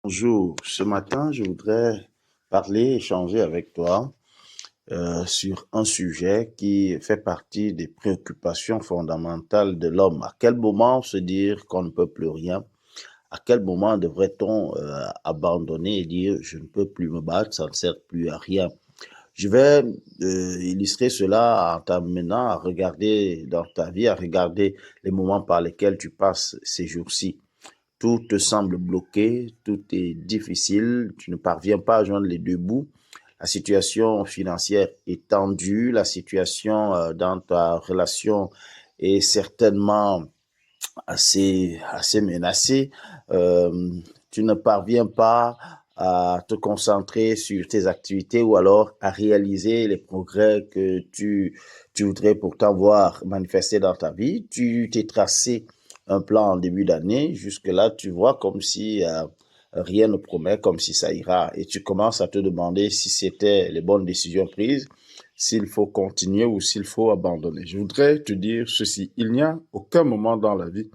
Bonjour, ce matin, je voudrais échanger avec toi sur un sujet qui fait partie des préoccupations fondamentales de l'homme. À quel moment se dire qu'on ne peut plus rien? À quel moment devrait-on abandonner et dire je ne peux plus me battre, ça ne sert plus à rien? Je vais illustrer cela en t'amenant à regarder dans ta vie, à regarder les moments par lesquels tu passes ces jours-ci. Tout te semble bloqué, tout est difficile, tu ne parviens pas à joindre les deux bouts. La situation financière est tendue, la situation dans ta relation est certainement assez menacée. Tu ne parviens pas à te concentrer sur tes activités ou alors à réaliser les progrès que tu voudrais pourtant voir manifester dans ta vie. Tu t'es tracé un plan en début d'année. Jusque-là, tu vois comme si rien ne promet, comme si ça ira. Et tu commences à te demander si c'était les bonnes décisions prises, s'il faut continuer ou s'il faut abandonner. Je voudrais te dire ceci. Il n'y a aucun moment dans la vie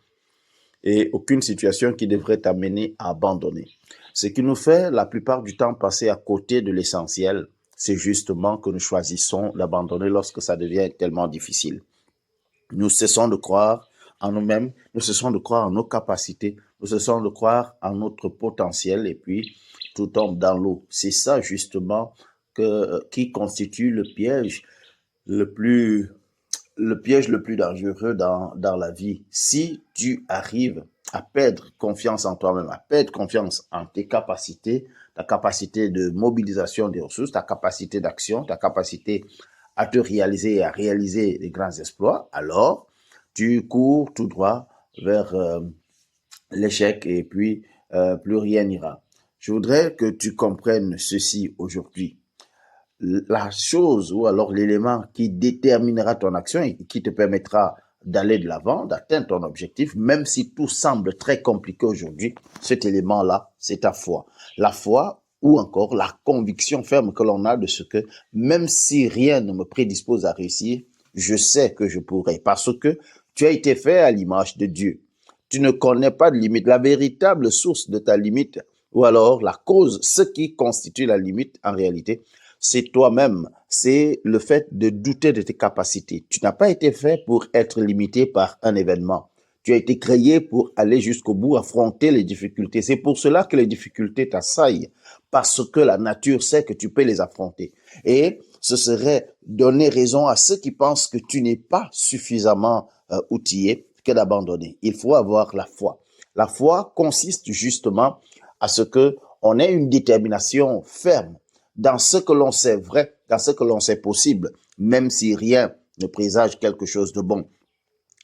et aucune situation qui devrait t'amener à abandonner. Ce qui nous fait la plupart du temps passer à côté de l'essentiel, c'est justement que nous choisissons d'abandonner lorsque ça devient tellement difficile. Nous cessons de croire en nous-mêmes, nous cessons de croire en nos capacités, nous cessons de croire en notre potentiel et puis tout tombe dans l'eau. C'est ça justement qui constitue le le piège le plus dangereux dans la vie. Si tu arrives à perdre confiance en toi-même, à perdre confiance en tes capacités, ta capacité de mobilisation des ressources, ta capacité d'action, ta capacité à te réaliser et à réaliser des grands exploits, alors tu cours tout droit vers l'échec et puis plus rien n'ira. Je voudrais que tu comprennes ceci aujourd'hui. La chose ou alors l'élément qui déterminera ton action et qui te permettra d'aller de l'avant, d'atteindre ton objectif, même si tout semble très compliqué aujourd'hui, cet élément-là, c'est ta foi. La foi ou encore la conviction ferme que l'on a de ce que même si rien ne me prédispose à réussir, je sais que je pourrai parce que tu as été fait à l'image de Dieu. Tu ne connais pas de limite. La véritable source de ta limite ou alors la cause, ce qui constitue la limite en réalité, c'est toi-même, c'est le fait de douter de tes capacités. Tu n'as pas été fait pour être limité par un événement. Tu as été créé pour aller jusqu'au bout, affronter les difficultés. C'est pour cela que les difficultés t'assaillent, parce que la nature sait que tu peux les affronter. Et ce serait donner raison à ceux qui pensent que tu n'es pas suffisamment outillé que d'abandonner. Il faut avoir la foi. La foi consiste justement à ce que on ait une détermination ferme dans ce que l'on sait vrai, dans ce que l'on sait possible, même si rien ne présage quelque chose de bon.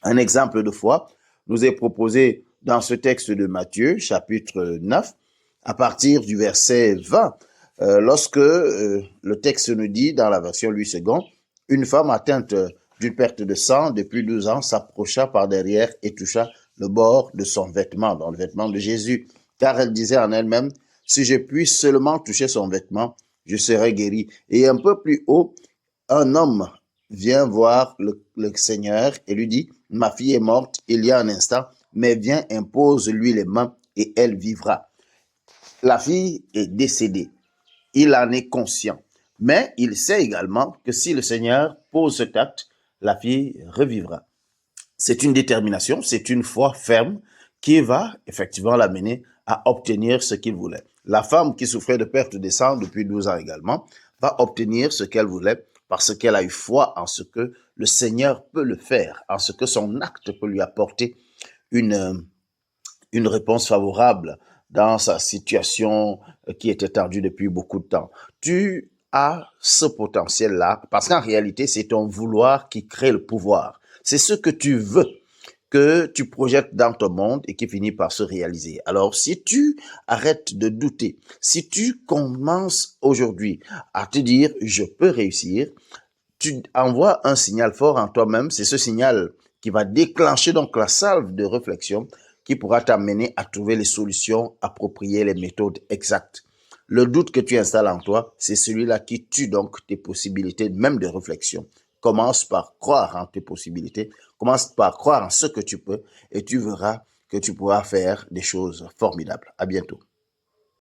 Un exemple de foi nous est proposé dans ce texte de Matthieu, chapitre 9, à partir du verset 20, lorsque le texte nous dit, dans la version Louis II, une femme atteinte d'une perte de sang depuis 12 ans s'approcha par derrière et toucha le bord de son vêtement, dans le vêtement de Jésus, car elle disait en elle-même, si je puis seulement toucher son vêtement, je serai guéri. Et un peu plus haut, un homme vient voir le Seigneur et lui dit, ma fille est morte il y a un instant, mais viens, impose-lui les mains et elle vivra. La fille est décédée. Il en est conscient. Mais il sait également que si le Seigneur pose cet acte, la fille revivra. C'est une détermination, c'est une foi ferme qui va effectivement l'amener à obtenir ce qu'il voulait. La femme qui souffrait de perte de sang depuis 12 ans également va obtenir ce qu'elle voulait parce qu'elle a eu foi en ce que le Seigneur peut le faire, en ce que son acte peut lui apporter une, une réponse favorable dans sa situation qui était tendue depuis beaucoup de temps. Tu as ce potentiel-là parce qu'en réalité, c'est ton vouloir qui crée le pouvoir. C'est ce que tu veux que tu projettes dans ton monde et qui finit par se réaliser. Alors, si tu arrêtes de douter, si tu commences aujourd'hui à te dire « je peux réussir », tu envoies un signal fort en toi-même. C'est ce signal qui va déclencher donc la salve de réflexion qui pourra t'amener à trouver les solutions appropriées, les méthodes exactes. Le doute que tu installes en toi, c'est celui-là qui tue donc tes possibilités même de réflexion. Commence par croire en tes possibilités, commence par croire en ce que tu peux et tu verras que tu pourras faire des choses formidables. À bientôt.